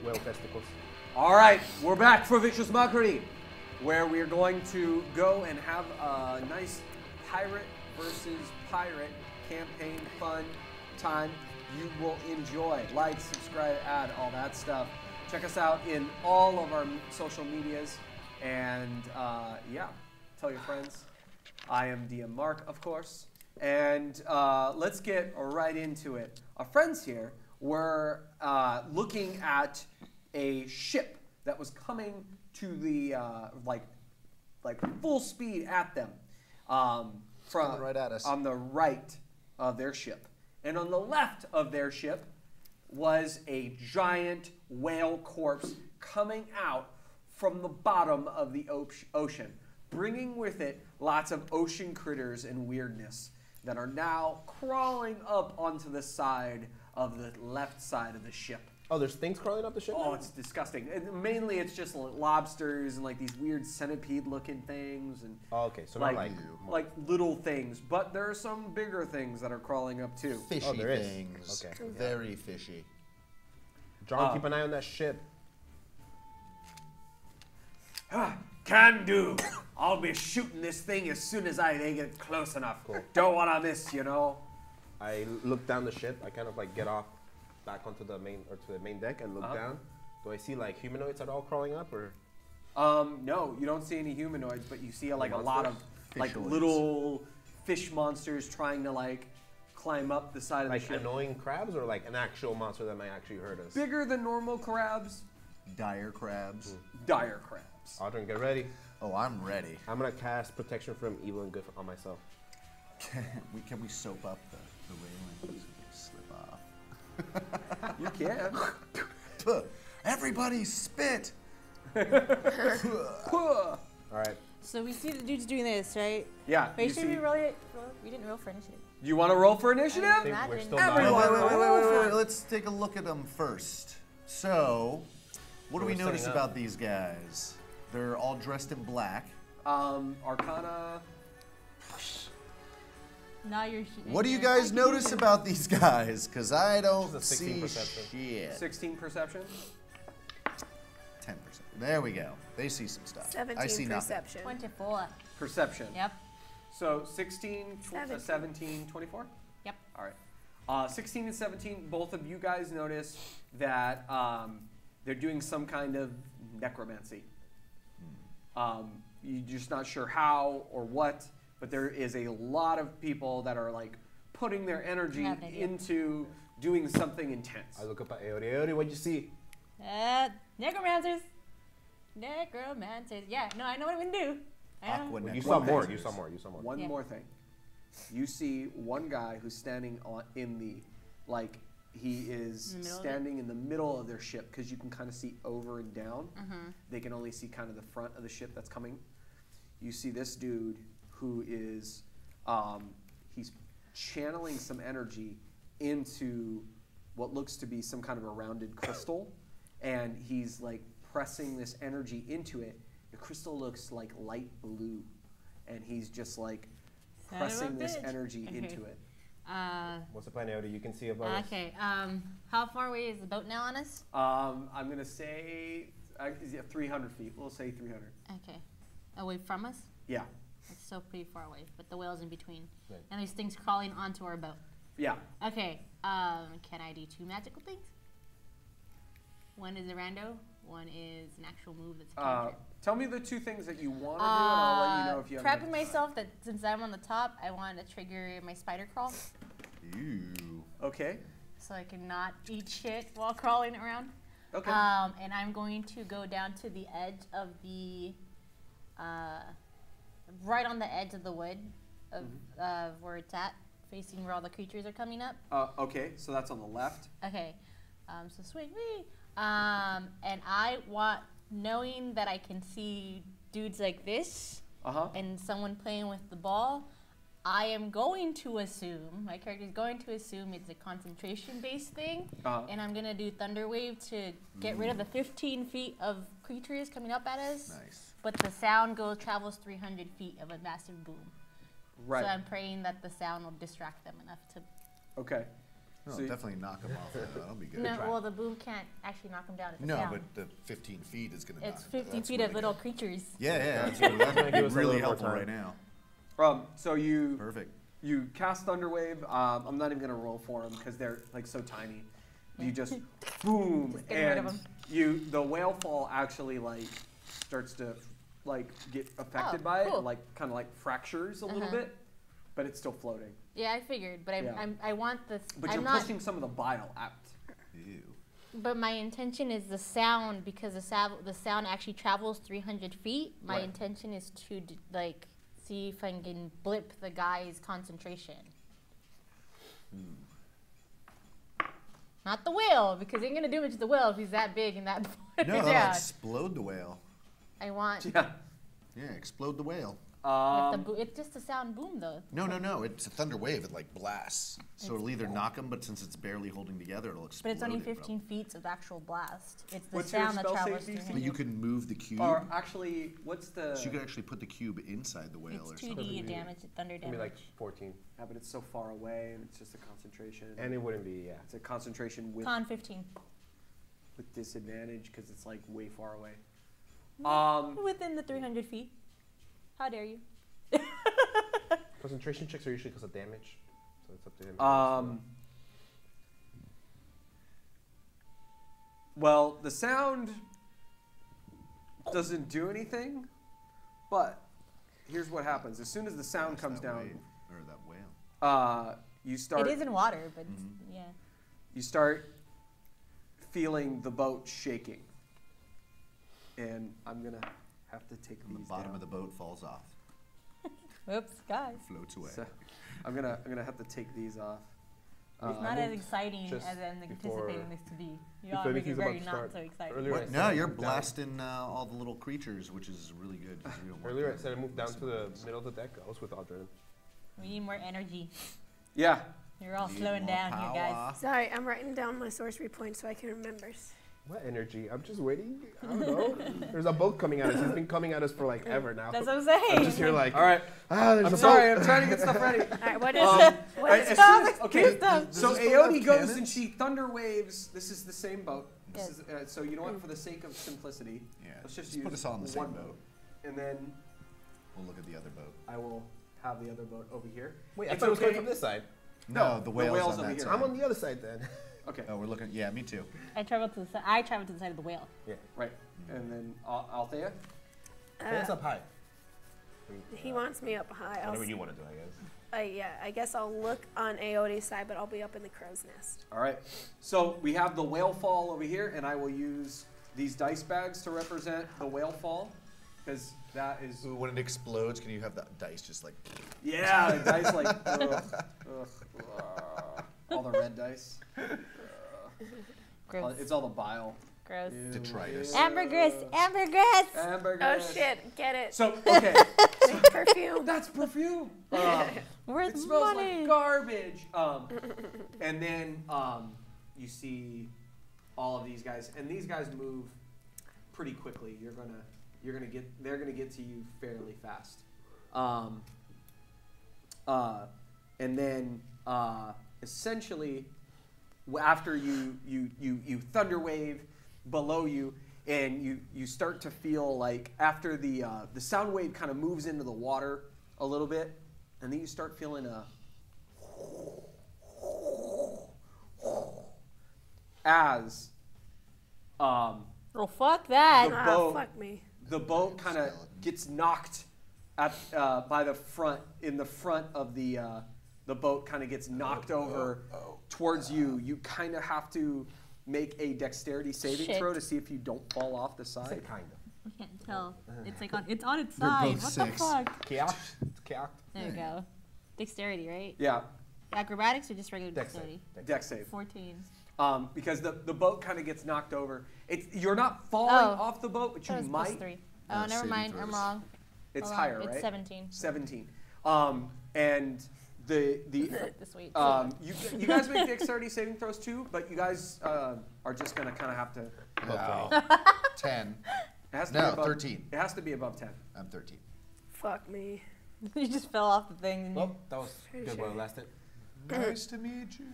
whale testicles. All right, we're back for Vicious Mockery, where we're going to go and have a nice pirate versus pirate campaign fun time. You will enjoy. Like, subscribe, add, all that stuff. Check us out in all of our social medias. And yeah, tell your friends. I am DM Mark, of course. And let's get right into it. Our friends here were looking at a ship that was coming to the like full speed at them from right at us. On the right of their ship, and on the left of their ship was a giant whale corpse coming out from the bottom of the ocean, bringing with it lots of ocean critters and weirdness that are now crawling up onto the side of the left side of the ship. Oh, there's things crawling up the ship? Oh, it's disgusting. And mainly it's just like lobsters and like these weird centipede-looking things. And oh, okay, so like, not like little things. But there are some bigger things that are crawling up too. Fishy there is. things. Okay. Very fishy. John, keep an eye on that ship. Can do. I'll be shooting this thing as soon as they get close enough. Cool. Don't want to miss, you know. I look down the ship. I kind of like get off back onto the main to the main deck and look down. Do I see like humanoids at all crawling up or? No, you don't see any humanoids, but you see like a lot of like little fish monsters trying to like climb up the side of the ship. Like annoying crabs or like an actual monster that might actually hurt us? Bigger than normal crabs. Dire crabs. Dire crabs. Audrey, get ready. Oh, I'm ready. I'm gonna cast protection from evil and good on myself. Can we soap up the railing so we slip off? You can. Everybody spit! All right. So we see the dudes doing this, right? Yeah. Wait, should we roll it? We didn't roll for initiative. You want to roll for initiative? I think we're still Wait. Let's take a look at them first. So, what do we we're notice setting up. about these guys? They're all dressed in black. Arcana. Now you're shooting. What do you guys notice about these guys? Because I don't Just a 16 see perception. shit. 16 perception. 10%. There we go. They see some stuff. 17 I see nothing. perception. 24. Perception. Yep. So 16, 17. 17, 24? Yep. All right. 16 and 17, both of you guys notice that they're doing some kind of necromancy. You're just not sure how or what, but there is a lot of people that are like putting their energy into doing something intense. I look up at Aori. Aori, what'd you see? Necromancers. Necromancers. Yeah, no, I know what I'm gonna do. You saw more. You saw more. You saw more. One more thing. You see one guy who's standing in the, like, he is standing in the middle of their ship because you can kind of see over and down. They can only see kind of the front of the ship that's coming. You see this dude who is, he's channeling some energy into what looks to be some kind of a rounded crystal, and he's like pressing this energy into it. The crystal looks like light blue, and he's just like pressing this energy into it. What's the plan, Aori? You can see above us. Okay. How far away is the boat now on us? I'm gonna say 300 feet. We'll say 300. Okay. Away from us? Yeah. It's still pretty far away, but the whale's in between. Right. And there's things crawling onto our boat. Yeah. Okay. Can I do 2 magical things? One is a rando. One is an actual move that's a cantrip. Tell me the 2 things that you want to do, and I'll let you know if you have. Prepping myself that since I'm on the top, I want to trigger my spider crawl. Ew. Okay. So I can not eat shit while crawling around. Okay. And I'm going to go down to the edge of the, right on the edge of the wood of where it's at, facing where all the creatures are coming up. Okay, so that's on the left. Okay. So swing me. And I want, knowing that I can see dudes like this and someone playing with the ball, I am going to assume, my character is going to assume it's a concentration-based thing, and I'm going to do Thunder Wave to get rid of the 15 feet of creatures coming up at us. Nice. But the sound travels 300 feet of a massive boom. Right. So I'm praying that the sound will distract them enough to... Okay. No, definitely knock him off. That'll be good. No, well, the boom can't actually knock him down. It's No, down. but the 15 feet is going to knock It's him down. 50 That's feet really of little good. creatures. Yeah, that's really helpful right now. So you Perfect. you cast Thunderwave. I'm not even gonna roll for them because they're like so tiny. You just boom, Just get rid of and 'em. the whale fall actually like starts to like get affected Oh, by cool. it, like kind of like fractures a little bit, but it's still floating. Yeah, I figured, but I want this. But I'm you're not, pushing some of the bile out. Ew. But my intention is the sound, because the sound actually travels 300 feet. My Right. intention is to like see if I can blip the guy's concentration. Not the whale, because it ain't gonna do much to the whale if he's that big and that far No, down. explode the whale. I want Yeah. Yeah, explode the whale. with the it's just a sound boom though. No. It's a thunder wave. It like blasts. So it'll either knock him, but since it's barely holding together, it'll explode. But it's only it, bro. 15 feet of actual blast. It's the What's your sound that spell save travels DC? 300. But you can move the cube. Or actually, what's the? So you could actually put the cube inside the whale It's or 2D something. damage, thunder It'd be damage. like 14. Yeah, but it's so far away, and it's just a concentration. And it wouldn't be, yeah. It's a concentration with Con 15. disadvantage because it's like way far away. Within the 300 feet. How dare you? Concentration checks are usually because of damage. So it's up to him. Well, the sound doesn't do anything, but here's what happens. As soon as the sound comes That down, wave, or that whale. you start. It is in water, but yeah. You start feeling the boat shaking, and I'm gonna have to take And these the bottom down. of the boat falls off. Oops, guys. Floats away. So I'm gonna have to take these off. It's not as exciting just as I'm before- anticipating this to be. You before all make it anything's about very to not start. so exciting. Earlier I What? said No, I you're moved down- blasting all the little creatures, which is really good. 'Cause we don't want Earlier I them said I moved down to messing the with us. middle of the deck. I was with Aldrin. We need more energy. Yeah. You're all Need slowing more down here, guys. power. Sorry, I'm writing down my sorcery points so I can remember. What energy? I'm just waiting. I don't know. There's a boat coming at us. It's been coming at us for like ever now. That's what I'm saying. I'm just here like, All right. there's I'm a sorry. boat. I'm trying to get stuff ready. All right, what is Um, what is as Stop, soon as- okay. stop. So Does this boat Aote have goes and cannons? she thunder waves. This is the same boat. This Yes. is, so you know what? For the sake of simplicity, Yeah, let's just just use put us all in the same one boat. and then We'll look at the other boat. I will have the other boat over here. Wait, I It's thought it was coming okay. from this side. No, the the whale's, whale's on over that here. side. I'm on the other side then. Okay. Oh, we're looking. Yeah, me too. I traveled to the side. I traveled to the side of the whale. Yeah. Right. And then Althea. It's up high. he wants me up high. Whatever you want to do, I guess. Yeah, I guess I'll look on Aote's side, but I'll be up in the crow's nest. All right. So we have the whale fall over here, and I will use these dice bags to represent the whale fall, because that is When it explodes, can you have the dice just like? yeah, the dice like all the red dice. Gross. It's all the bile. Gross. Ew, Detritus. ew. Ambergris. Ambergris. Ambergris. Oh shit, get it. So okay, Perfume. that's perfume. Worth It smells money. like garbage. And then you see all of these guys, and these guys move pretty quickly. They're gonna get to you fairly fast. And then essentially, after you thunder wave below you, and you start to feel like after the sound wave kind of moves into the water a little bit, and then you start feeling as Oh, fuck that. The Ah, boat. fuck me. the boat kind of gets knocked at by the front of the boat kind of gets knocked over towards you. You kind of have to make a dexterity saving Shit. throw to see if you don't fall off the Say side. kind of. I can't tell. It's like it's on its They're side. both What six. the fuck? Chaos. It's chaos. There you go. Dexterity, right? Yeah, Acrobatics or just regular Dex dexterity? save. dex save. 14. Because the boat kind of gets knocked over. You're not falling Oh. off the boat, but That you was plus might. 3. Uh, Oh, never saving mind. I'm throws. wrong. It's Hold on. higher, It's right? 17. 17. And the This week. you guys make dexterity saving throws too, but you guys are just gonna kind of have to. No. 10. It has to No, be above, 13. It has to be above 10. I'm 13. Fuck me. You just fell off the thing. And Well, that was Pretty good sure. while it lasted. Nice to meet you.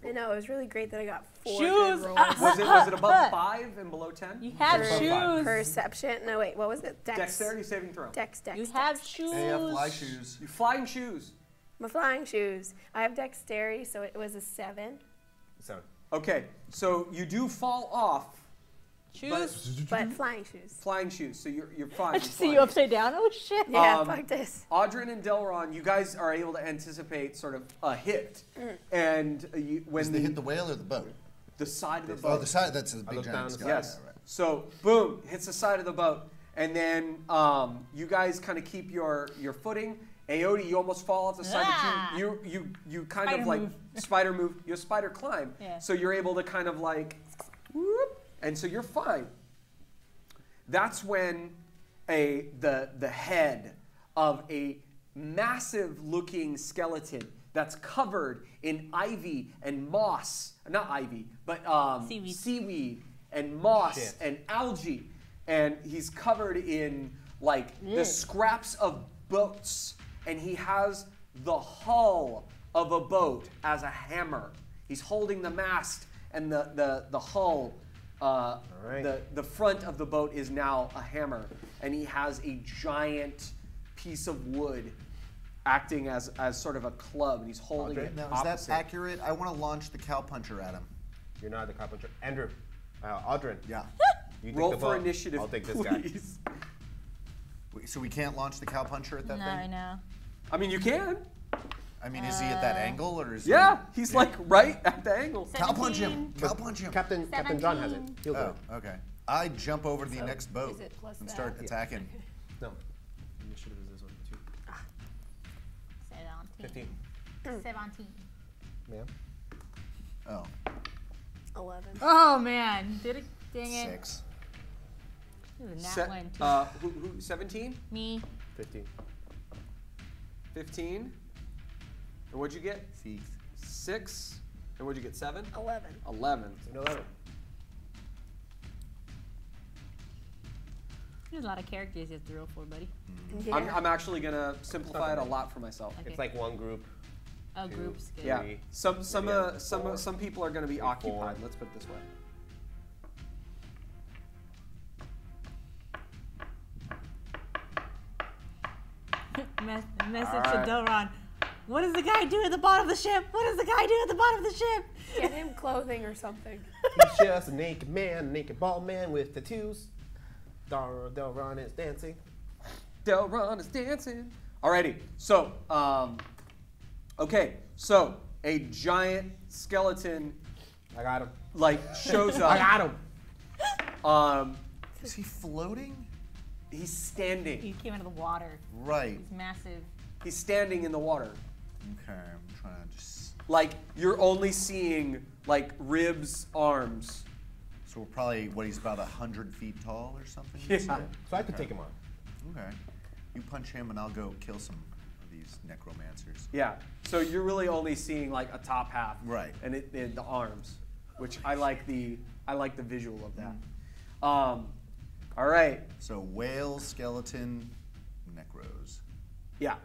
I know, it was really great that I got 4 Shoes. good rolls. Was it above 5 and below 10? You have Above shoes. Perception. No, wait, what was it? Dex. Dexterity saving throw. Dex. You have shoes. Hey, fly shoes. You flying shoes. My flying shoes. I have dexterity, so it was a 7. 7. Okay, so you do fall off. Shoes. But flying shoes. Flying shoes, so you're fine. I just see you upside down. Oh shit. Yeah, fuck this. Audrin and Delron, you guys are able to anticipate sort of a hit, and when Does they hit the whale or the boat? the side of the Oh, boat. the side. That's the big look down giant the sky. side. Yes. Yeah, right. So boom, hits the side of the boat, and then you guys kind of keep your footing. Aodi, you almost fall off the side, but you kind Spider of like move. spider move. You spider climb, Yeah. so you're able to kind of like, whoop, and so you're fine. That's when the head of a massive looking skeleton that's covered in ivy and moss, not ivy, but seaweed and moss Shit. and algae, and he's covered in like the scraps of boats, and he has the hull of a boat as a hammer. He's holding the mast, and the hull. right. The front of the boat is now a hammer, and he has a giant piece of wood acting as sort of a club, and he's holding Audrey? it Now, is that opposite. accurate? I want to launch the cowpuncher at him. You're not the carpenter. Andrew. Audrin. Yeah. You take Roll the for boat. initiative, I'll take this please. So we can't launch the cowpuncher at that No, thing? no. I mean, you can. I mean, is he at that angle or is Yeah, he's like right at the angle. Cowpunch him! 17. Cowpunch him! Captain John has it. 17. He'll do Oh, it. okay. I jump over to the next boat is it plus and that? start attacking. No. Initiative is this one, too. 17. 15. 17. Ma'am. Oh, 11. Oh man. Did it? Dang it. 6. This is a nat Se- one, too. who 17? Me. 15. 15. And what'd you get? 6. 6. And what'd you get? 7? 11. 11. 11. There's a lot of characters you have to roll for, buddy. Yeah. I'm actually gonna simplify it a lot for myself. Okay. It's like one group. Oh, two. groups. Good. Yeah. Three, Some maybe four, some people are gonna be maybe occupied. 4. Let's put it this way. Message Alright. to Delron. What does the guy do at the bottom of the ship? What does the guy do at the bottom of the ship? Get him clothing or something. He's just a naked man, naked bald man with tattoos. Delron is dancing. Delron is dancing. Alrighty. So, okay. So a giant skeleton I got him. like shows up. I got him. Is he floating? He's standing. He came out of the water. Right. He's massive. He's standing in the water. Okay, I'm trying to just... Like you're only seeing like ribs, arms. So we're probably, what, he's about 100 feet tall or something? Yeah. So I could take him on. Okay. You punch him and I'll go kill some of these necromancers. Yeah. So you're really only seeing like a top half. Right. And the arms, which I like the visual of that. All right. So whale, skeleton, necros. Yeah.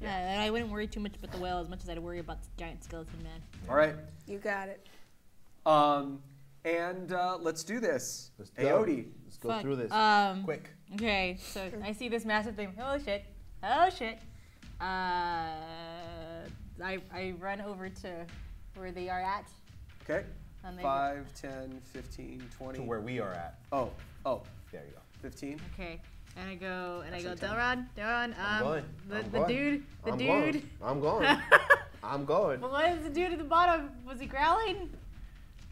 Yeah, and I wouldn't worry too much about the whale as much as I'd worry about the giant skeleton man. All right. You got it. And let's do this. Let's go. Aodi. Let's go Fuck. through this. Quick. Okay, so I see this massive thing. Oh shit. Oh shit. I run over to where they are at. Okay. And they 5, 10, 15, 20. To where we are at. Oh. There you go. 15. Okay. And I go, Delron, I'm going. the dude. I'm going. I'm going. But what is the dude at the bottom? Was he growling?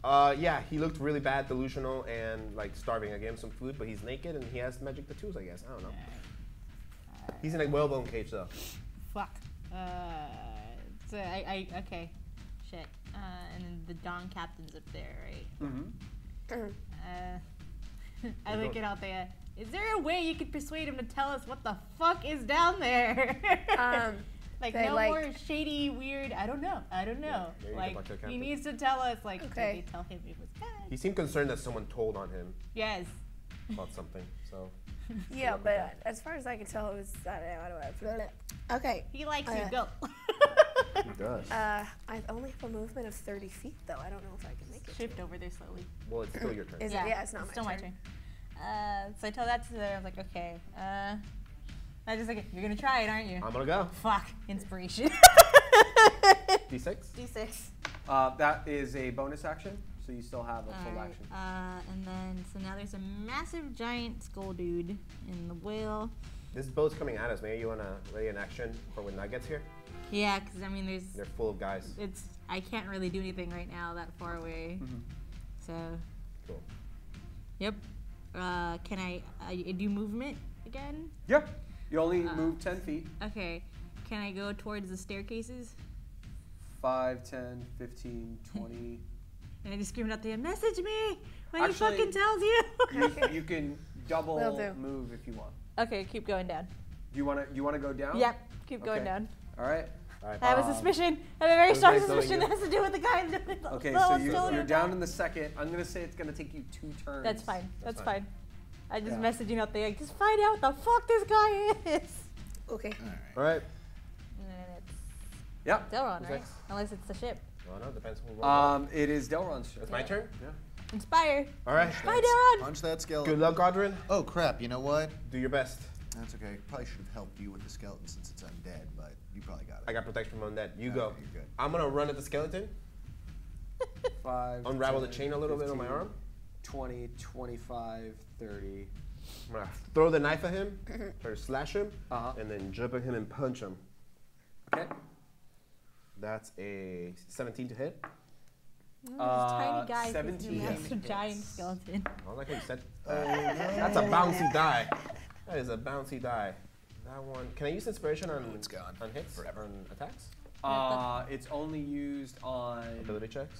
Yeah, he looked really bad, delusional, and like starving. I gave him some food, but he's naked and he has magic tattoos, I guess. I don't know. He's in a whalebone cage, though. Fuck. So okay. Shit. And then the Dawn Captain's up there, right? Mm-hmm. I look it out there. Is there a way you could persuade him to tell us what the fuck is down there? Like They no like- more shady, weird. I don't know. maybe you can Like talk to the he captain. needs to tell us. Like Okay. did they tell him it was bad? He seemed concerned that someone told on him Yes. about something. So Yeah, but as far as I can tell, it was. Okay. He likes you. Go. does. I only have a movement of 30 feet, though. I don't know if I can make it. Shift over there slowly. Well, it's still your turn. Is it? Yeah, it's not still my turn. So I tell that to her. I was like, okay. I just like, you're gonna try it, aren't you? I'm gonna go. Fuck. Inspiration. D6? D6. That is a bonus action, so you still have a full Alright, action. and then, so now there's a massive giant skull dude in the whale. This boat's coming at us. Maybe you wanna ready an action for when that gets here? Yeah, because I mean, They're full of guys. I can't really do anything right now that far away. So. Cool. Yep. Can I do movement again? Yeah. You only move 10 feet. Okay. Can I go towards the staircases? 5, 10, 15, 20. And I just scream out there, message me when Actually, he fucking tells you. You can double Will do. move if you want. Okay, keep going down. Do you want to go down? Yep, keep going Okay. down. All right. I have a suspicion. I have a very strong nice knowing suspicion you. that has to do with the guy in the Okay, little so skeleton you're down guy. in the second. I'm gonna say it's gonna take you 2 turns. That's fine. That's fine. I just Yeah. messaging out there, like, just find out what the fuck this guy is. Okay. All right. And then it's Yep. Delron, Who's right? next? Unless it's the ship. Well, no, depends who rolls. It is Delron's turn. It's my turn? Yeah. Inspire. All right. Bye, Delron. Punch that skeleton. Good luck, Audrin. Oh crap! You know what? Do your best. That's okay. Probably should have helped you with the skeleton since it's undead, but you probably got it. I got protection from undead. You Okay, go. you're good. I'm gonna run at the skeleton. 5, Unravel the 10, chain a little bit on my 15, arm. 20, 25, 30. I'm gonna throw the knife at him, or slash him, Uh-huh. and then jump at him and punch him. Okay. That's a 17 to hit. This tiny guy 17 is a hits. giant skeleton. I don't like how you said. That's a bouncy die. That is a bouncy die. That one. Can I use inspiration on? it's gone. On hits. Forever. On attacks. It's only used on. Ability checks.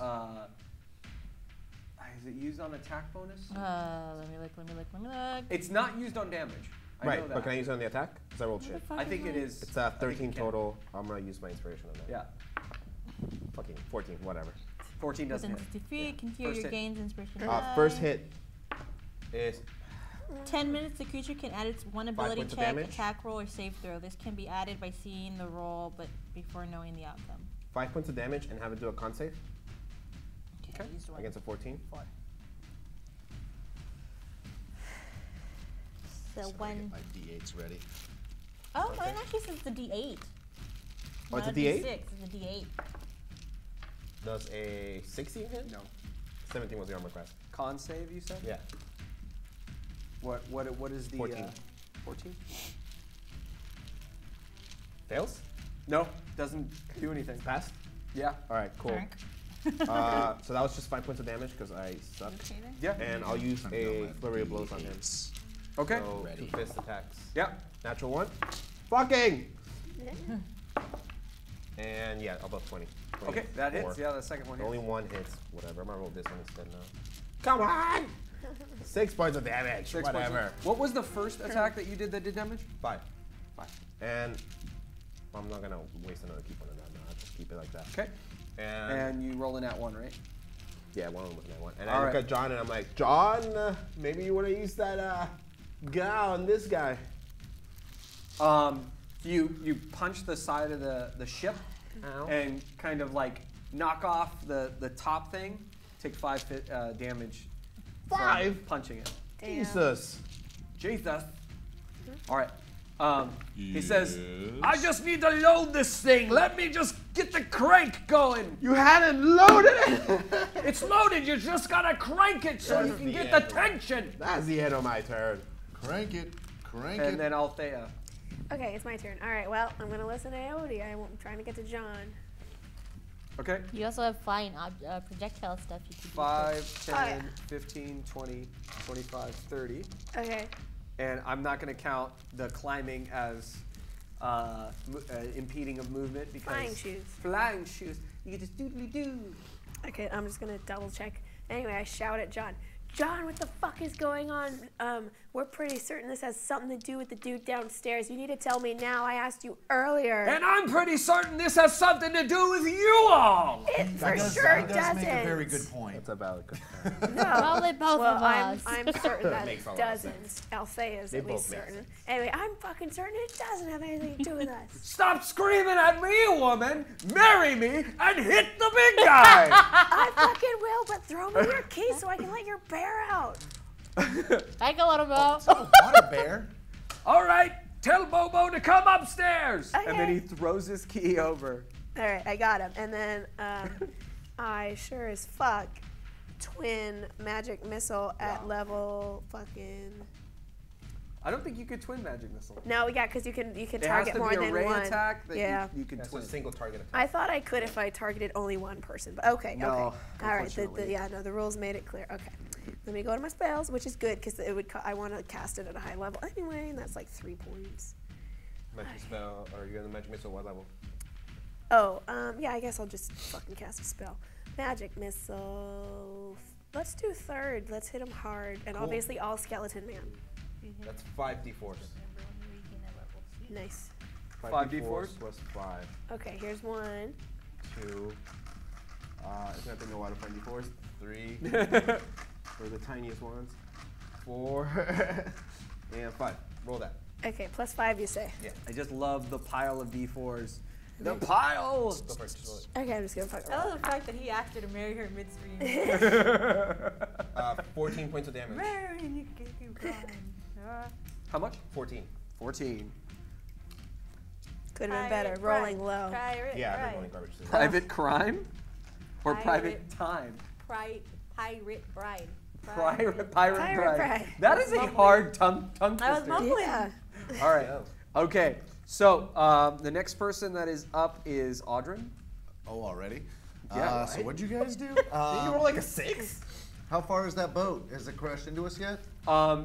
Is it used on attack bonus? Let me look. It's not used on damage. I know right, that. but can I use it on the attack? Because I rolled shit. I think it is. It's I think 13 you can. total. I'm gonna use my inspiration on that. Yeah. Fucking 14, whatever. 14 doesn't Within hit. 60 feet, can heal First your hit. gains inspiration. First hit is 10 minutes, the creature can add its one ability points of check, damage. attack roll, or save throw. This can be added by seeing the roll, but before knowing the outcome. 5 points of damage and have it do a con save Okay. Use one. against a 14. So Sorry, one. get my D8s ready. Oh, mine actually says the D8. Oh, it's Not a D8? D6, it's a D8. Does a 16 hit? No. 17 was the armor class. Con save, you said? Yeah. What is the 14. 14? Fails? No, doesn't do anything. Passed? Yeah. All right, cool. Dark. So that was just 5 points of damage because I suck. Okay then? Yeah. And I'll use I'm going a with flurry of blows on him. D8s. Okay. So Ready. 2 fist attacks. Yeah. Natural 1. Fucking! And yeah, above 20. Okay, that 24. hits. Yeah, the second one Only hits. 1 hits. Whatever. I'm gonna roll this one instead now. Come on! 6 points of damage. 6 points of- Whatever. What was the first attack that you did that did damage? 5. 5. And I'm not gonna waste another key point on that now. I'll just keep it like that. Okay. And, And you roll in at 1, right? yeah, one was that one. And All I look right. at John and I'm like, John, maybe you wanna use that guy on this guy. You punch the side of the ship Ow. and kind of like knock off the top thing. Take 5 damage. from 5? punching it. Damn. Jesus. Jesus. All right. He says, I just need to load this thing. Let me just get the crank going. You hadn't loaded it! It's loaded. You just gotta crank it so you That's can the get end. the tension. That's the end of my turn. Crank it. Crank And it. then Althea. Okay, it's my turn. All right, well, I'm going to listen to Aody. I'm trying to get to John. Okay. You also have flying projectile stuff you can do. 5, 10, Oh, yeah. 15, 20, 25, 30. Okay. And I'm not going to count the climbing as impeding of movement because Flying shoes. Flying shoes. You can just doodly doo. Okay, I'm just going to double check. Anyway, I shout at John, John, what the fuck is going on? We're pretty certain this has something to do with the dude downstairs. You need to tell me now. I asked you earlier. And I'm pretty certain this has something to do with you all. It for That sure does doesn't. make a very good point. That's a valid good. No. Probably both well, of us. I'm certain that makes it a lot of doesn't. Althea's at both least make certain. sense. Anyway, I'm fucking certain it doesn't have anything to do with us. Stop screaming at me, woman. Marry me and hit the big guy. I fucking will, but throw me your key so I can let your bear out. I can let him out. Water bear. All right, tell Bobo to come upstairs. Okay. And then he throws his key over. All right, I got him. And then I sure as fuck twin magic missile at level fucking. I don't think you could twin magic missile. No, yeah, because you can It has target to more be a than ray one. attack that Yeah. you can That's twin. a single target attack. I thought I could if I targeted only one person, but okay, No, okay. All right, unfortunately. yeah, no, the rules made it clear. Okay, let me go to my spells, which is good because it would. I want to cast it at a high level anyway, and that's like 3 points. Magic spell, or you're gonna magic missile what level? Oh, yeah, I guess I'll just fucking cast a spell. Magic missile. Let's do 3rd. Let's hit him hard, and Cool. obviously all skeleton man. That's 5d4s. Nice. 5d4s? plus 5. Okay, here's 1. 2. It's gonna take me a while to find d4s. 3. For the tiniest ones. 4. And 5. Roll that. Okay, plus 5, you say. Yeah. I just love the pile of D4s. The pile! Go for it. Just roll it. Okay, I'm just gonna fucking I roll. love the fact that he asked her to marry her midstream. 14 points of damage. Marry me, get you gone. How much? 14. 14. Could have been better. Rolling low. Pirate Yeah, I've been bride. rolling garbage too. Private crime? Or Pirate. private time? Pirate bride. Pirate Pirate bride. bride. That is a hard tongue I was twister. mumbling. Yeah. All right. Yeah. Okay. So the next person that is up is Audrin. Oh, already? Yeah, So right? what'd you guys do? Did you roll like a 6? How far is that boat? Has it crashed into us yet?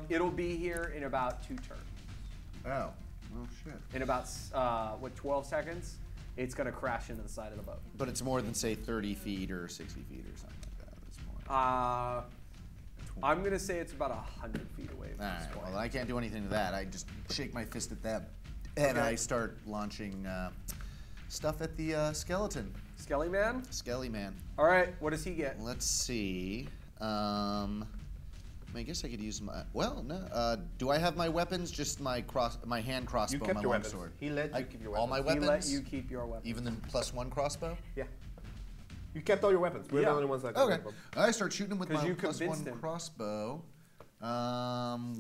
It'll be here in about 2 turns. Oh. Oh, shit. In about 12 seconds, it's gonna crash into the side of the boat. But it's more than, say, 30 feet or 60 feet or something like that. It's more. I'm gonna say it's about 100 feet away from All this right, point. well, I can't do anything to that. I just shake my fist at that, and Okay. I start launching stuff at the skeleton. Skelly Man? Skelly man. All right, what does he get? Let's see. I guess I could use my. Well, no. Do I have my weapons? Just my hand crossbow, You kept my your long weapons. sword. He let you keep your All my weapons. He weapons. let you keep your weapons. Even the +1 crossbow. Yeah. You kept all your weapons. We're Yeah. the only ones that Okay. got them. I start shooting him with 'Cause my you +1 convinced him. crossbow,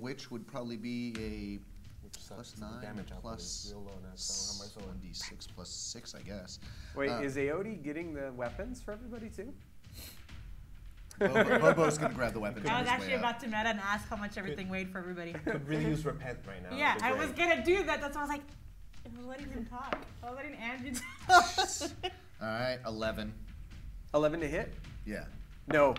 which would probably be a Which sucks. +9 Damage output plus is real low now, so I don't have my sword. 1d6 plus 6, I guess. Wait, is Aodi getting the weapons for everybody too? Bobo's gonna grab the weapons. I on was his way actually up. about to meta and ask how much everything weighed for everybody. Could really use repent right now. Yeah, It'd be I was great. gonna do that. That's why I was like, I was letting him talk. I was letting Andrew talk. All right, 11. 11 to hit? Yeah. No.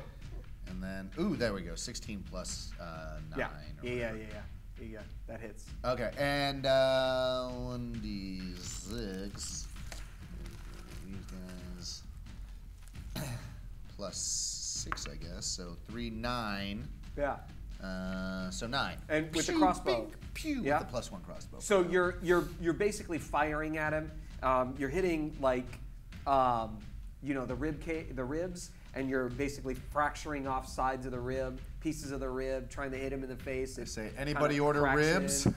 And then, ooh, there we go. 16 plus 9. Yeah. or Yeah. whatever. Yeah. That hits. Okay, and 1d6. These guys. Plus 6, I guess. So 3, 9. Yeah. So 9. And with the Pew, crossbow. bing, pew, Yeah. with the +1 crossbow. So you're basically firing at him. You're hitting like the ribs, and you're basically fracturing off sides of the rib, pieces of the rib, trying to hit him in the face. They It say, kinda anybody order cracks ribs? in.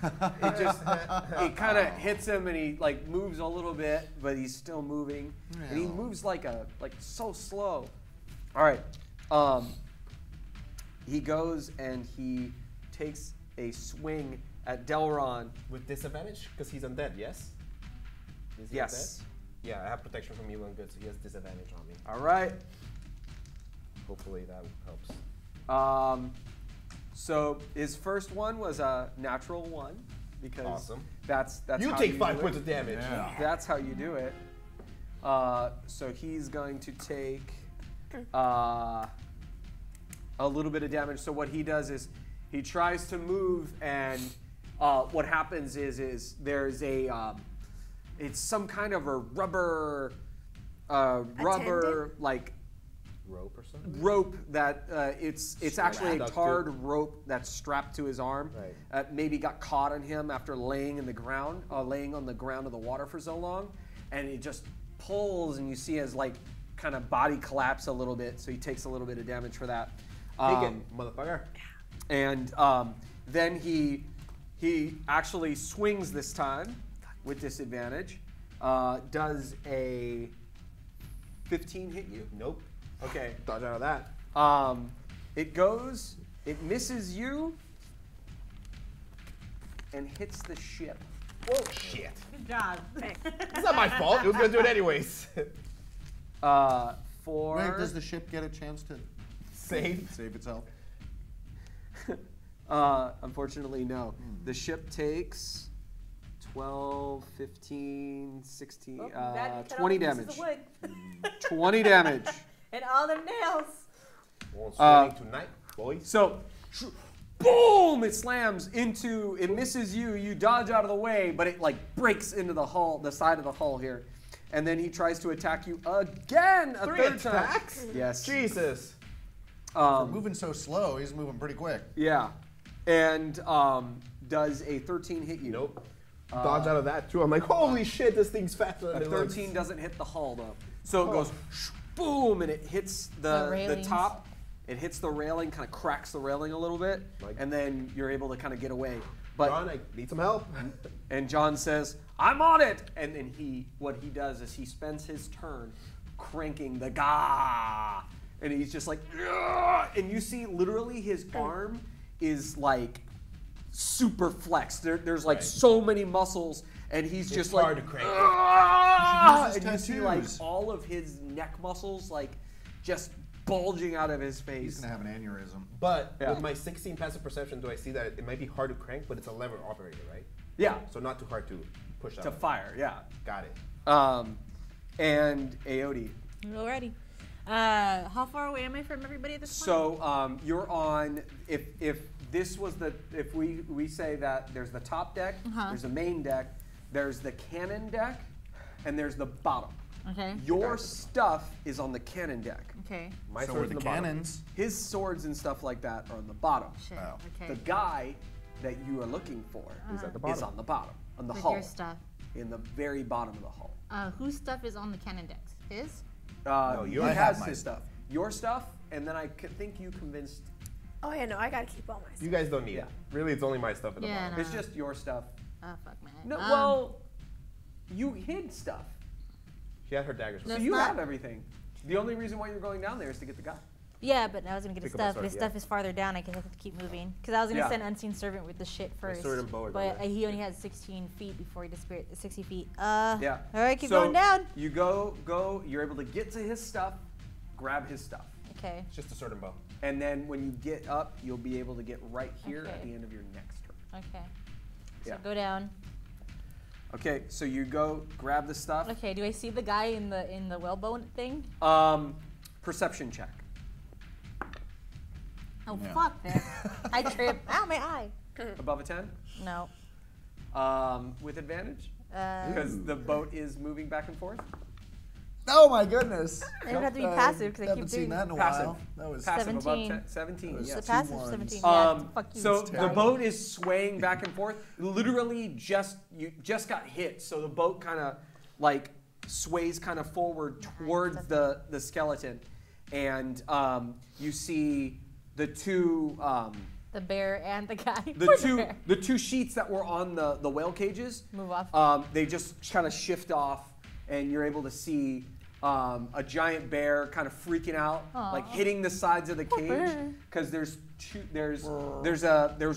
It kind of hits him, and he like moves a little bit, but he's still moving, and he Well. moves like so slow. All right, he goes and he takes a swing at Delron. With disadvantage? Because he's undead, yes? Is he Yes. undead? Yeah, I have protection from you and good, so he has disadvantage on me. All right. Hopefully that helps. So his first one was a natural 1 because Awesome. that's You how take do 5 it. points of damage. Yeah. That's how you do it. So he's going to take a little bit of damage. So what he does is he tries to move, and what happens is there's a it's some kind of a rubber Attendant? like rope or something? Rope that it's actually a Stuck to- tarred rope that's strapped to his arm. Right. Maybe got caught on him after laying on the ground of the water for so long, and it just pulls, and you see his like kind of body collapse a little bit, so he takes a little bit of damage for that. Take it, motherfucker. And then he actually swings this time with disadvantage. Does a 15 hit you? Nope. Okay. Dodge out of that. It misses you and hits the ship. Whoa, shit. Good job. It's not my fault. It was gonna do it anyways. Wait, does the ship get a chance to Save. save itself? Unfortunately, no. The ship takes 12, 15, 16, Well, that you cut 20 all the pieces damage. of wood. 20 damage. And all them nails. Won't swimming tonight, boys. So, boom! It slams into. It misses you. You dodge out of the way, but it like breaks into the hull, the side of the hull here, and then he tries to attack you again a 3 third attacks? time. Yes. Jesus. Moving so slow, he's moving pretty quick. Yeah, and does a 13 hit you? Nope. Dodge out of that too. I'm like, holy shit, this thing's faster than A it looks. 13 doesn't hit the hull though, so it goes boom, and it hits the railings. top. It hits the railing, kind of cracks the railing a little bit, and then you're able to kind of get away. But John, I need some help. and John says, "I'm on it." And then what he does is he spends his turn cranking the ga, and he's just like, "Ugh!" And you see literally his arm is like super flexed. There's like so many muscles, and he's just hard like, to crank. "Ugh!" You should And use you his see like tattoos. all of his neck muscles like just bulging out of his He's face. gonna have an aneurysm. But Yeah. with my 16 passive perception, do I see that it might be hard to crank, but it's a lever operator, right? Yeah, So not too hard to push out. to fire. Yeah. Got it. And Aodi. Alrighty. How far away am I from everybody at this point? So you're on. If this was if we say that there's the top deck, there's the main deck, there's the cannon deck, and there's the bottom. Okay. Your stuff is on the cannon deck. Okay. My So sword's are in the the bottom. cannons. His swords and stuff like that are on the bottom. Shit. Oh. Okay. The guy that you are looking for Is at the is bottom. on the bottom, on the With hull, your stuff. in the very bottom of the hull. Whose stuff is on the cannon decks? His? No, He yours. I has have his my stuff. Your stuff, and then I think you convinced. Oh yeah, no, I gotta keep all my stuff. You guys don't need Yeah. it. Really, it's only my stuff at the Yeah, bottom. no. It's just your stuff. Oh fuck man. No, well, you hid stuff. She had her daggers. No. So It's you not- have everything. The only reason why you're going down there is to get the guy. Yeah, but I was gonna get his Pick up my stuff, but his sword, stuff yeah. is farther down. I guess I have to keep moving. Because I was gonna Yeah. send Unseen Servant with the shit first. sword and bow are but down there. he only had 16 feet before he disappeared. 60 feet. Yeah. All right, keep So going down. You go. You're able to get to his stuff, grab his stuff, Okay. It's just a sword and bow. and then when you get up, you'll be able to get right here at Okay. the end of your next turn. Okay. So Yeah. go down. Okay. So you go grab the stuff. Okay. Do I see the guy in the whalebone thing? Perception check. Oh Yeah. fuck that! I tripped. Ow, my eye. Above a 10. No. With advantage because the boat is moving back and forth. Oh my goodness! I don't have to be passive because I Haven't keep seen doing that in a Passive. while. That was Passive above 17. 10, 17. That was Yes. the two passive ones. 17. Yeah. Fuck you. So it's the terrible. boat is swaying back and forth. Literally, you just got hit, so the boat kind of like sways kind of forward towards the skeleton, and you see the two The bear and the guy. the Where's the two bear? the two sheets that were on the whale cages. Move off. They just kind of shift off, and you're able to see a giant bear kind of freaking out, like Aw. hitting the sides of the cage bear. because there's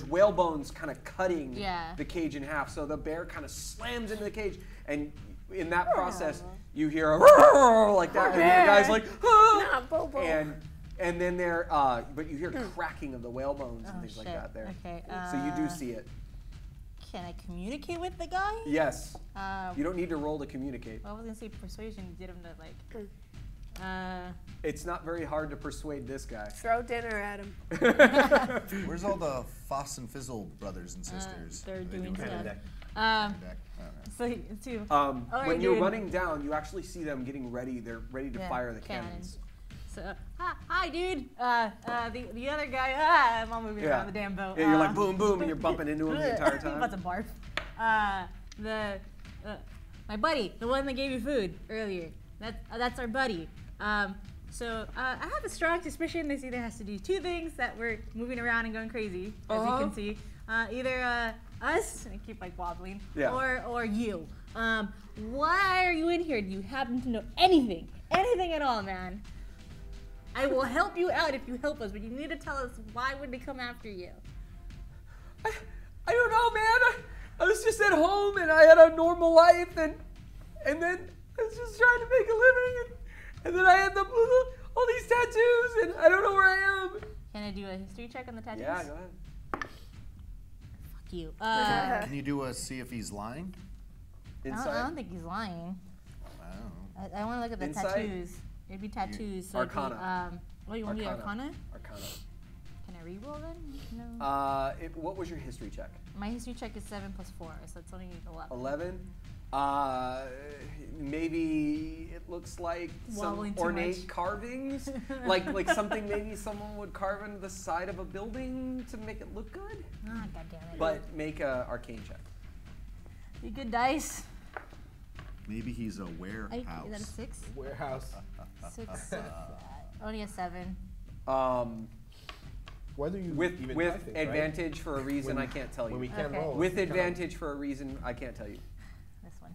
whale bones kind of cutting Yeah. the cage in half. So the bear kind of slams into the cage, and in that process, you hear a roar like that, and the guy's like, ah! Nah, Bobo. and then but you hear cracking of the whale bones and Oh, things like shit. that there. Okay, So you do see it. Can I communicate with the guy? Yes. Uh, You don't need to roll to communicate. I was gonna say persuasion. Get him to like. It's not very hard to persuade this guy. Throw dinner at him. Where's all the Foss and Fizzle brothers and sisters? They're Are they doing Cannon stuff. deck. deck? I don't know. So too. When right, you're dude. running down, you actually see them getting ready. They're ready to Yeah, fire the cannons. cannons. So, hi, dude. The other guy, I'm all moving around the damn boat. Yeah, you're like boom, boom, and you're bumping into him the entire time. I'm about to barf. My buddy, the one that gave you food earlier. That's our buddy. So I have a strong suspicion this either has to do two things that we're moving around and going crazy, as you can see. Either us, and I keep like wobbling, or you. Why are you in here? Do you happen to know anything? Anything at all, man? I will help you out if you help us, but you need to tell us why would they come after you? I don't know, man. I was just at home and I had a normal life, and then I was just trying to make a living, and then I had all these tattoos, and I don't know where I am. Can I do a history check on the tattoos? Yeah, go ahead. Fuck you. Can you do a see if he's lying? Insight? I don't think he's lying. I don't know. I want to look at the Insight? tattoos. It'd be tattoos. So Arcana. You want to do Arcana? Arcana. Can I reroll then? No. What was your history check? My history check is 7 + 4, so it's only 11. 11. Maybe it looks like Wobbling some too ornate much. carvings, like something maybe someone would carve into the side of a building to make it look good. Ah, goddammit. But make a arcane check. You good dice? Maybe he's a warehouse. Is that a 6? Warehouse. 6. Only a 7. Whether you With even with try things, advantage for a reason When- I can't tell right? you. When we can't Okay. roll. With we can't roll. advantage for a reason I can't tell you. This one.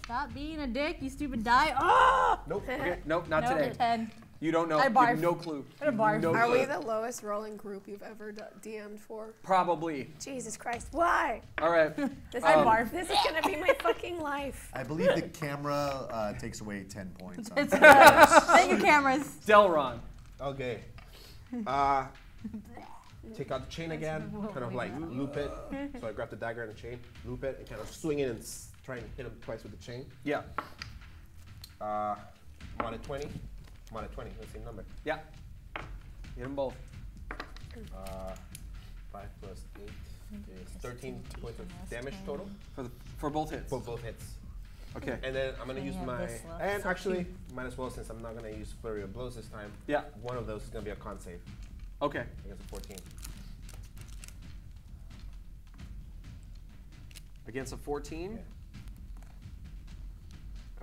Stop being a dick, you stupid die. Oh! Nope. Okay, nope, not No, today. 10. You don't know. I You barf. have no clue. I'm gonna barf. No Are clue. we the lowest rolling group you've ever DM'd for? Probably. Jesus Christ, why? All right. This, I barf. this is gonna be my fucking life. I believe the camera takes away 10 points. On It's it. Thank you, cameras. Delron. Okay. Take out the chain again, kind of like loop it. So I grab the dagger and the chain, loop it, and kind of swing it and try and hit him twice with the chain. Yeah. I'm on a 20. I'm on a 20. That's the same number. Yeah. Hit them both. 5 plus 8 is 13 points of damage total For both hits. for both hits. Okay. And then I'm gonna And use you have my this left, and so actually might as well since I'm not gonna use flurry of blows this time. Yeah. One of those is gonna be a con save Okay. against a 14. Against a 14. Yeah.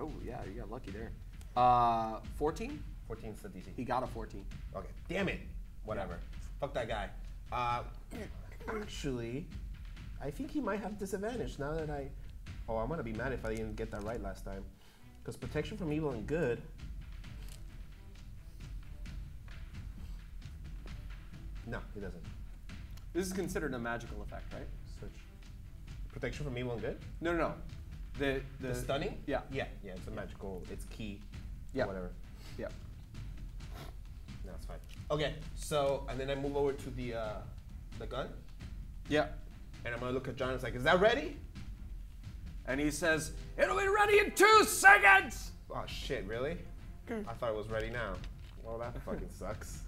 Oh yeah, you got lucky there. 14. 14 is the DC. He got a 14. Okay. Damn it. Whatever. Fuck that guy. Actually, I think he might have disadvantage now that I. Oh, I'm gonna be mad if I didn't get that right last time. Because protection from evil and good. No, he doesn't. This is considered a magical effect, right? Switch. Protection from evil and good? No, no, no. The stunning? Yeah. Yeah, it's a magical, it's key. Yeah. Whatever. Yeah. No, it's fine. Okay, so, and then I move over to the gun. Yeah. And I'm gonna look at John and it's like, is that ready? And he says, "It'll be ready in 2 seconds." Oh shit, really? I thought it was ready now. Well, that fucking sucks.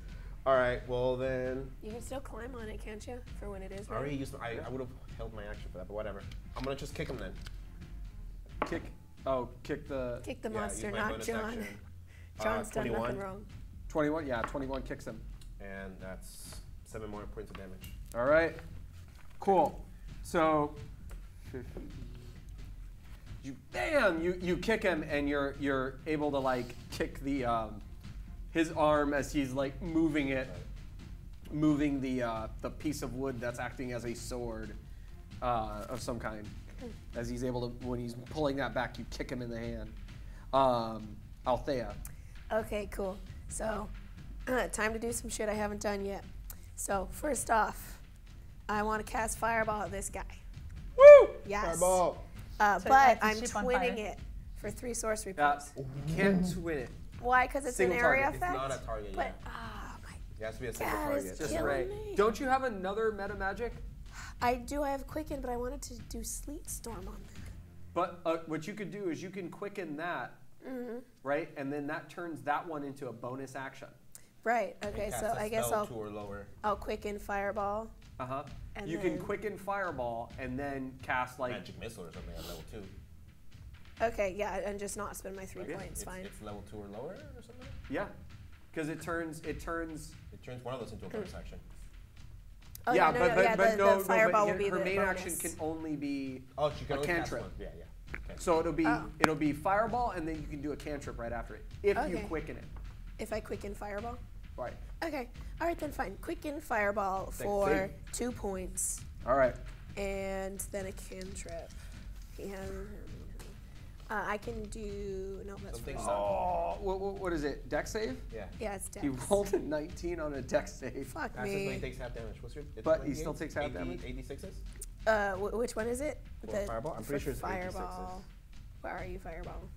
All right, well then. You can still climb on it, can't you? For when it is I already ready. used. I would have held my action for that, but whatever. I'm gonna just kick him then. Kick. Oh, kick the Kick the Yeah, monster, use my not bonus John. action. John's done 21. nothing wrong. 21. Yeah, 21 kicks him. And that's 7 more points of damage. All right. Cool. So, you kick him and you're able to like kick the his arm as he's like moving it, moving the piece of wood that's acting as a sword of some kind. As he's able to, when he's pulling that back, you kick him in the hand. Althea. Okay, cool. So, time to do some shit I haven't done yet. So, first off, I want to cast Fireball at this guy. Woo! Yes. Fireball. So But that's a I'm ship on twinning fire. it for 3 sorcery That points. you can't twin it. Why? Because it's Single an area target. effect? It's not a target But, yet. oh my, It has to be a single God, target. it's Just killing right. me. Don't you have another meta magic? I do, I have Quicken, but I wanted to do Sleet Storm on that. But what you could do is you can quicken that, right? And then that turns that one into a bonus action. Right, okay, Cast so a I guess spell 2 or lower. I'll Quicken Fireball. Uh-huh. And You can then- quicken Fireball and then cast like... Magic missile or something at level 2. Okay, yeah, and just not spend my 3 Right? points, fine. It's level 2 or lower or something? Yeah. because it turns. It turns one of those into a bonus action. Oh, yeah, but the fireball will be her the main bonus. action can only be she can a only cast cantrip. one. Yeah. Okay. So it'll be fireball, and then you can do a cantrip right after it if you quicken it. If I quicken fireball. Right. Okay. All right, then fine. Quicken fireball for 2 points. All right. And then a cantrip. He has. I can do. No, that's Something first. Oh, what is it? Dex save? Yeah. Yeah, it's dex. He rolled a 19 on a dex save. Fuck That's when he me. takes half damage. What's your? But he still takes half damage? 86s? Which one is it? For fireball? I'm pretty sure it's 86s. fireball. Where are you, fireball?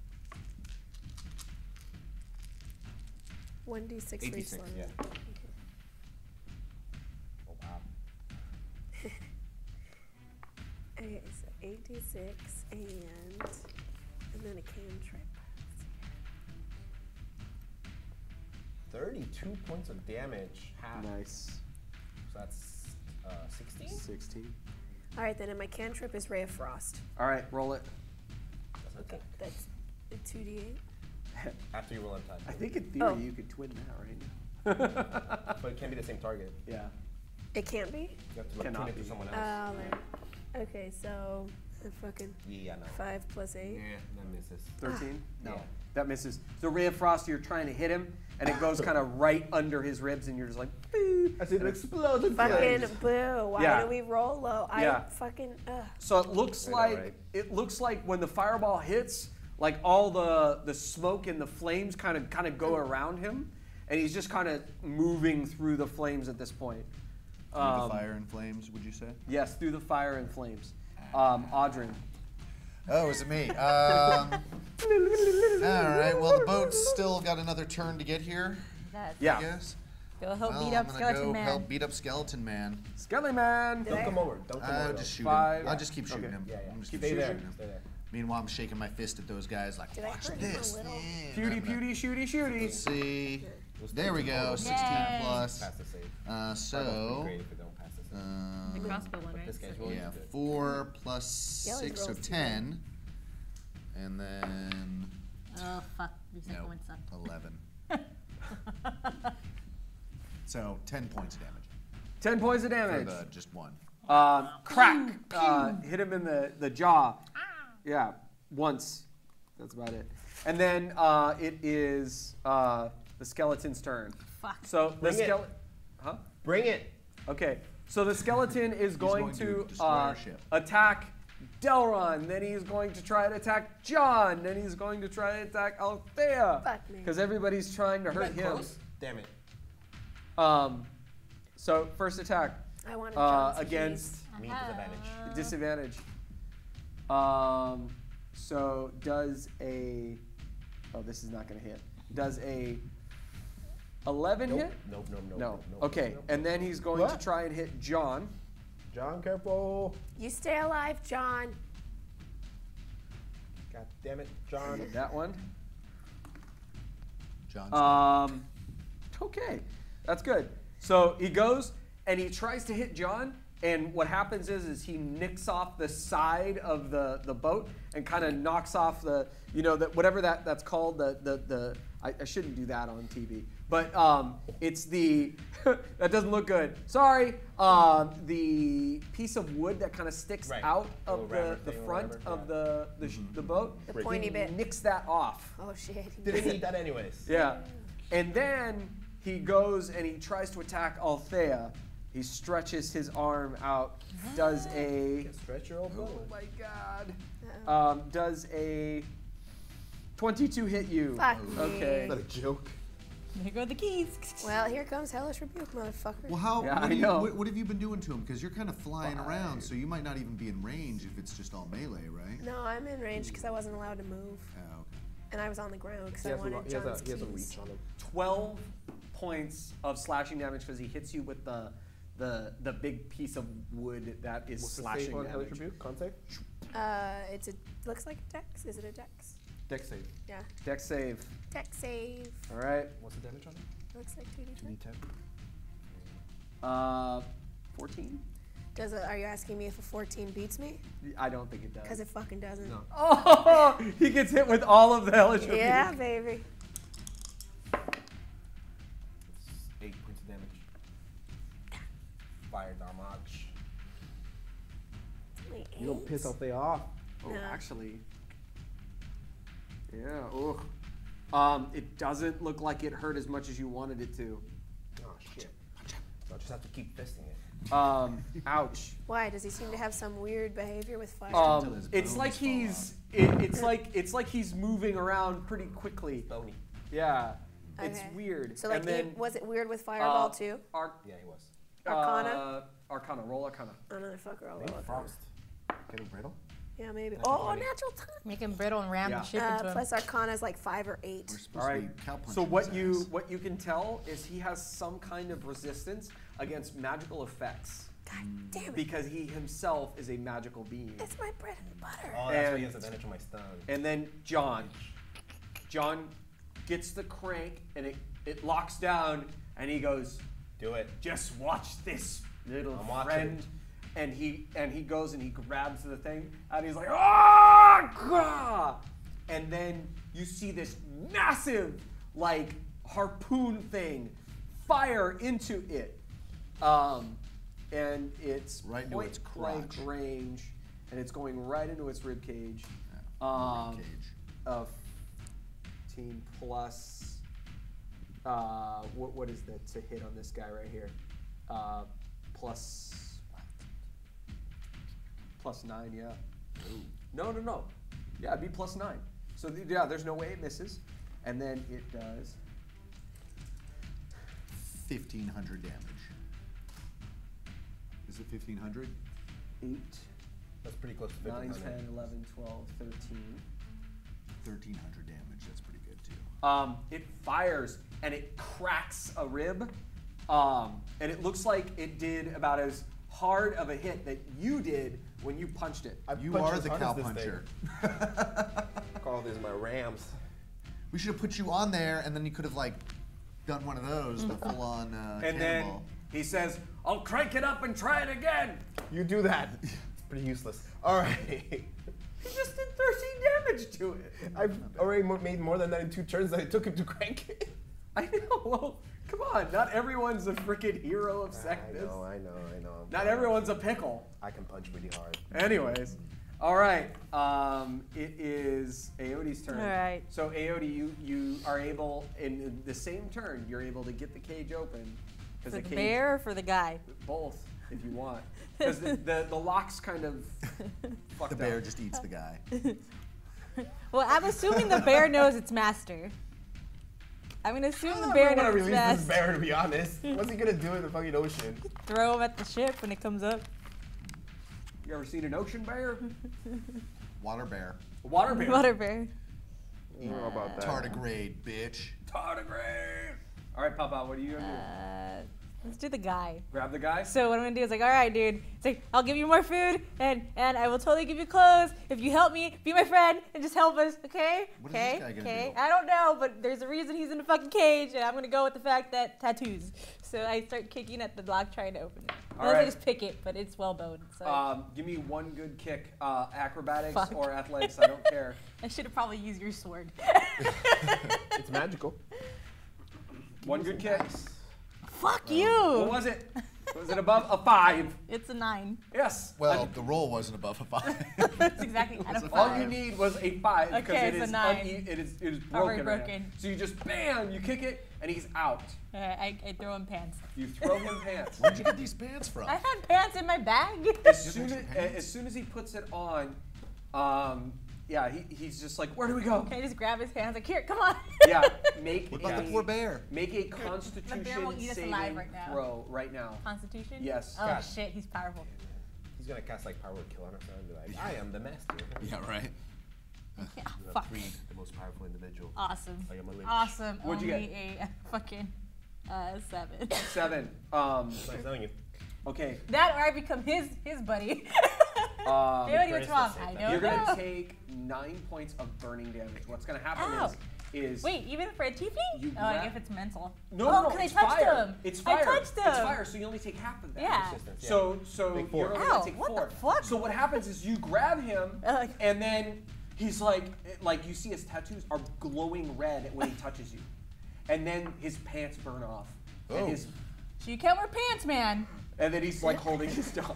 1d6 for each 86, one. yeah. Okay. Oh wow. Okay, so 86 and then a cantrip. 32 points of damage. Half. Nice. So that's 16. 16. All right, then, and my cantrip is Ray of Frost. All right, roll it. That's an Okay, attack. that's a 2d8. After you roll an attack. I think in theory you could twin that right now. But it can't be the same target. Yeah. It can't be? You have to Cannot tune it be. to someone else. Oh, man. Okay, so fucking Yeah, no. 5 plus 8. Yeah, that misses. 13? No. Yeah. That misses. So Ray of Frost, you're trying to hit him, and it goes kind of right under his ribs, and you're just like, boo. I see it explode. Fucking boo. Why Yeah. do we roll low? Yeah. So it looks I know, like right? when the fireball hits, like all the smoke and the flames kind of go around him, and he's just kind of moving through the flames at this point. Through the fire and flames, would you say? Yes, through the fire and flames. Audrin. Oh, is it me? All right. Well, the boat's still got another turn to get here. Yeah. I guess. Go help Well, beat I'm up gonna Skeleton go Man. help beat up Skeleton Man. Skelly Man. Don't come over. Don't come I'll over. just shoot Five. him. I'll just keep shooting Okay. him. Yeah, yeah. I'm just Keep keep stay shooting there. him. Stay there. Meanwhile, I'm shaking my fist at those guys like, Did I watch hurt him a this. little? Yeah. Pewdie, pewdie, shooty, shooty. Let's see. Let's There we keep go. going. 16 Yay. plus. Pass the save. Uh, Fireballs would be so, great if we don't pass the save. The uh, crossbow one, right? This guy's So- rolling yeah, good. 4 plus He always 6, so rolls 10. And then, Oh, fuck. Your second no, one sucked. 11. So 10 points of damage 10 points of for damage. the just one. Crack. Hit him in the jaw. Yeah, once. That's about it. And then it is the skeleton's turn. Fuck. So the Bring it. skeleton. Huh? Bring it. Okay. So the skeleton is going going to to destroy our ship. attack Delron. Then he's going to try to attack John. Then he's going to try to attack Althea. Fuck me. Because everybody's trying to hurt That him. close? Damn it. So first attack I want to against Me disadvantage. disadvantage. So does a. Oh, this is not going to hit. Does a 11 Nope. hit? Nope. No. Nope. Okay, Nope. and then he's going What? to try and hit John. John, careful. You stay alive, John. God damn it, John. That one. John's Okay, that's good. So he goes and he tries to hit John, and what happens is he nicks off the side of the boat and kind of knocks off the, whatever that's called, I shouldn't do that on TV, but it's the, that doesn't look good. Sorry, the piece of wood that kind of sticks Right. out The of little rammer the thing or front whatever, of yeah. the boat. The pointy He bit. nicks that off. Oh shit. Didn't need that anyways. Yeah. And then he goes and he tries to attack Althea. He stretches his arm out, does a, Stretch your old oh bone. my god, does a 22 hit you. Fuck Okay. Is that a joke? There go the keys. Well, here comes Hellish Rebuke, motherfucker. Well, how? Yeah, what, I do you, know. what have you been doing to him? Because you're kind of flying around, so you might not even be in range if it's just all melee, right? No, I'm in range because I wasn't allowed to move. Oh, okay. And I was on the ground because He I has, wanted he has John's a, he has a keys. reach on him. 12 points of slashing damage because he hits you with the big piece of wood that is What's the slashing save on Hellish damage. Rebuke? Con save? It's a looks like a dex. Is it a dex? Dex save. Yeah. Dex save. Dex save. All right. What's the damage on him? Looks like 2d10. 2d10. 14? Are you asking me if a 14 beats me? I don't think it does. Because it fucking doesn't. No. Oh, he gets hit with all of the hellish rebuke. Yeah, baby. fire damage. Only You don't 8? piss off they off. Oh, No. actually. Yeah, it doesn't look like it hurt as much as you wanted it to. Oh shit. So I'll just have to keep fisting it. Ouch. Why? Does he seem to have some weird behavior with fire? It's like it's like he's moving around pretty quickly. Bony. Yeah. It's Okay. weird. So like, and then, was it weird with fireball too? Yeah, he was. Arcana? Arcana. Roll Arcana. Another fucker all Maybe over. frost. Getting brittle? Yeah, maybe. Natural Oh, 20. natural time. Make him brittle and ram Yeah. the ship into him. Plus Arcana is like 5 or 8. We're supposed All to right. be cow-punching So what his ass. you can tell is he has some kind of resistance against magical effects God damn it. because he himself is a magical being. It's my bread and butter. Oh, that's why he And- has advantage on my stun. And then John gets the crank and it locks down and he goes, Do it. just watch this little I'm watching. friend. And he goes and he grabs the thing and he's like, ah! And then you see this massive like harpoon thing fire into it. And it's Right into point its blank crotch. range and it's going right into its rib cage. Yeah, cage. Of 15 plus what is the to hit on this guy right here? Plus 9, yeah. Ooh. No. Yeah, it'd be plus 9. So yeah, there's no way it misses. And then it does 1,500 damage. Is it 1,500? 8, That's pretty close to 9, 1500. 10, 11, 12, 13. 1,300 damage. That's pretty good too. It fires and it cracks a rib. And it looks like it did about as hard of a hit that you did when you punched it. I You punch are as the hard cow as this puncher. thing. Call these my rams. We should have put you on there, and then you could have like done one of those, the full-on And then cannonball. he says, I'll crank it up and try it again. You do that. It's pretty useless. All right. He just did 13 damage to it. I've already made more than that in 2 turns that it took him to crank it. I know. Well, come on. Not everyone's a freaking hero of I sickness. know. Not everyone's a pickle. I can punch pretty hard. Anyways, all right. It is Aode's turn. All right. So Aode, you are able in the same turn. You're able to get the cage open For because the cage bear or for the guy? both if you want because the lock's kind of fucked The bear up. just eats the guy. Well, I'm assuming the bear knows its master. I'm gonna assume the I bear don't want knows to its release this master. bear, to be honest. What's he gonna do in the fucking ocean? Throw him at the ship when it comes up. You ever seen an ocean bear? Water bear. A water bear. Water bear. I don't know about that. Tardigrade, bitch. Tardigrade. All right, Papa, what are you gonna do? Let's do the guy. Grab the guy? So what I'm gonna do is like, all right, dude. It's like, I'll give you more food, and I will totally give you clothes if you help me, be my friend, and just help us, okay? What is this guy gonna do? I don't know, but there's a reason he's in the fucking cage, and I'm gonna go with the fact that tattoos. So I start kicking at the lock, trying to open it. All Unless I right. just pick it, but it's well boned. So Give me one good kick, acrobatics Fuck. or athletics. I don't care. I should have probably used your sword. It's magical. One good kick. Fuck you! What was it? Was it above a 5? It's a 9. Yes. Well, the roll wasn't above a 5. That's exactly out of All 5. you need was a 5 because Okay, it it's is a 9. it is Already broken. Right now. broken. So you just bam, you kick it, and he's out. I throw him pants. You throw him pants. Where'd you get these pants from? I had pants in my bag. As Just soon extra pants? as soon as he puts it on, yeah, he's just like, where do we go? Can I just grab his hands? Like, here, come on. Yeah, make What about the poor bear? Make a Constitution will eat us saving alive right now. throw right now. Constitution? Yes. Oh, God. shit, he's powerful. He's gonna cast like power kill on us and be like, I am the master. Yeah, right. Yeah, You have fuck. freed the most powerful individual. Awesome. I am a lynch. Awesome. What'd you Only a fucking 7. 7. It's nice knowing you. Okay. That or I become his buddy. Dude, what's wrong? I don't You're know. gonna take 9 points of burning damage. What's gonna happen Ow. is Wait, even for a TP? You Oh, I grab- guess it's mental. no, oh, no, because it's I touched fire. him. It's fire. I touched him. It's fire, so you only take half of that. Yeah. Resistance, yeah. So Big you're four. only Ow, gonna take what 4. the fuck? So what happens is you grab him, Ugh. and then he's like you see his tattoos are glowing red when he touches you, and then his pants burn off, and Oh. his So you can't wear pants, man. And then he's like holding his dog.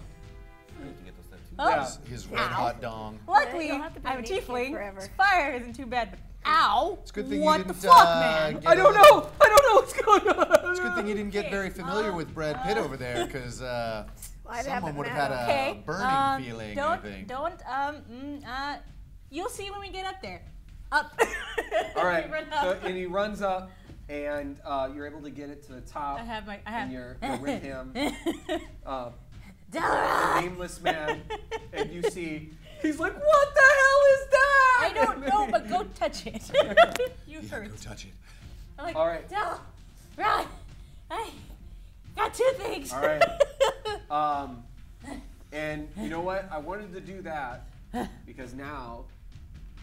Oh. Yeah. His red hot dong. Luckily, You'll have to be I'm a naked tiefling. forever. Fire isn't too bad, but ow! It's a good thing what you the didn't, fuck, man? get I don't a little- know. I don't know what's going on. It's a good thing you didn't get very familiar with Brad Pitt over there, because someone would have had a burning feeling, I think. You'll see when we get up there. Up. All right. Run So up. and he runs up, and you're able to get it to the top. And you're with him. The nameless man, and you see he's like, "What the hell is that?" I don't know, but go touch it. You Yeah, hurt. go touch it. I'm like, All right. Della, right. I got 2 things. All right. And you know what? I wanted to do that because now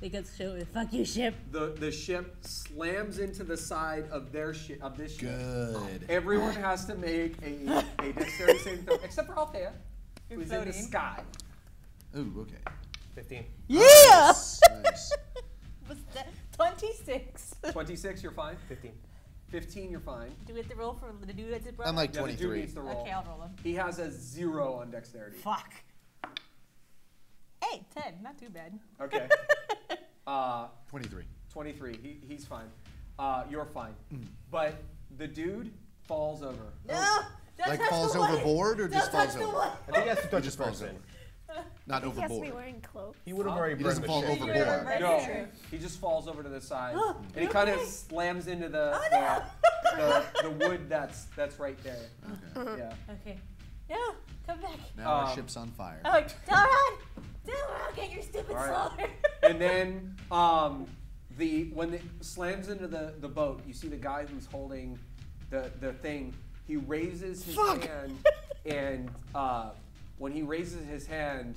Because show the fuck you ship. the ship slams into the side of their ship of this ship. Good. Everyone has to make a dexterity saving throw, except for Althea, who's in the floating. sky. Ooh, okay. 15. Yeah. Nice. Was that 26? 26, you're fine. 15. 15, you're fine. Do we have to roll for the dude that's his brother? I'm like Yeah, the dude 23. needs to roll. Okay, I'll roll him. He has a 0 on dexterity. Fuck. Hey, 10. Not too bad. Okay. 23. 23. He's fine. You're fine. But the dude falls over. No. Don't Like touch falls the wood. overboard or just Don't falls touch the over? wood. I think he has to touch just his falls person. Not He has to be overboard. wearing clothes. He would have already He burned doesn't the fall ship. overboard. That's No, true. he just falls over to the side, Oh, and he kind of slams into the wood that's right there. Okay. Yeah. Okay. No, come back. Now our Um, ship's on fire. I'm like, Delron! Delron, get your stupid All right. sword. And then when it slams into the boat, you see the guy who's holding the thing. He raises his hand, and when he raises his hand,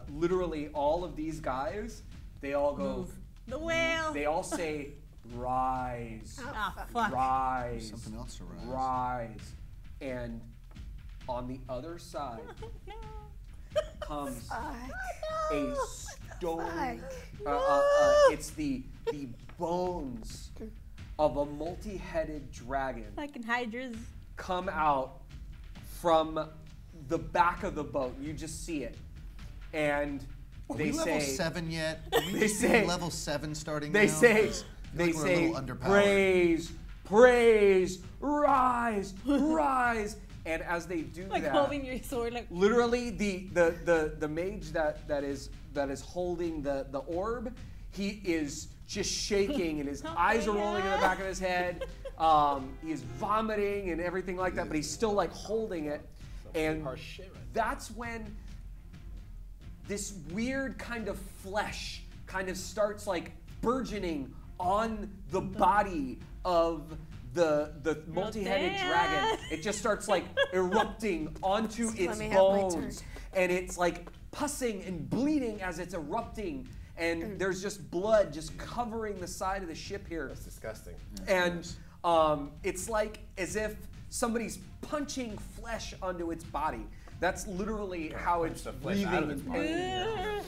literally all of these guys, they all go. Move. The whale. They all say, "Rise, Ah, fuck. rise, Something else to rise. rise," and on the other side comes a stone. It's the bones of a multi-headed dragon Fucking hydras. come out from the back of the boat. You just see it, and Are they we level say, 7 yet? Are we they just say- level 7 starting they now? say, 'Cause I feel they like we're a say, little underpowered. praise, praise, rise, rise, and as they do Like that, holding your sword, like. literally the mage that is holding the orb, he is just shaking and his eyes are rolling in the back of his head. He is vomiting and everything like that, but he's still like holding it. And Harsh shit right that's when this weird kind of flesh kind of starts like burgeoning on the body of the multi-headed damn. dragon. It just starts like erupting onto Let its me have my bones, turn. and it's like pussing and bleeding as it's erupting, and there's just blood just covering the side of the ship here. That's disgusting. And it's like as if somebody's punching flesh onto its body. That's literally how it's the flesh out of its breathing.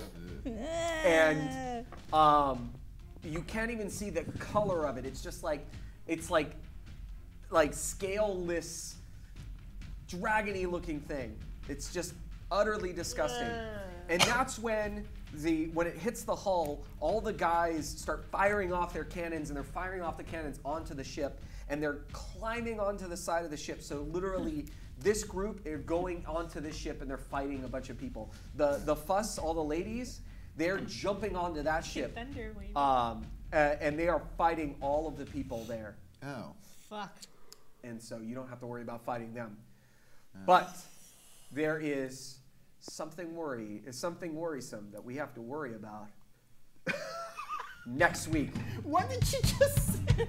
body. And you can't even see the color of it. It's just like it's like scaleless, dragony looking thing. It's just utterly disgusting. And that's when it hits the hull, all the guys start firing off their cannons, and they're firing off the cannons onto the ship, and they're climbing onto the side of the ship. So literally, this group are going onto the ship, and they're fighting a bunch of people. The fuss, all the ladies, they're jumping onto that ship, Thunder wave. and they are fighting all of the people there. Oh. Fuck. And so you don't have to worry about fighting them. But there is something worrisome that we have to worry about next week. What did you just say?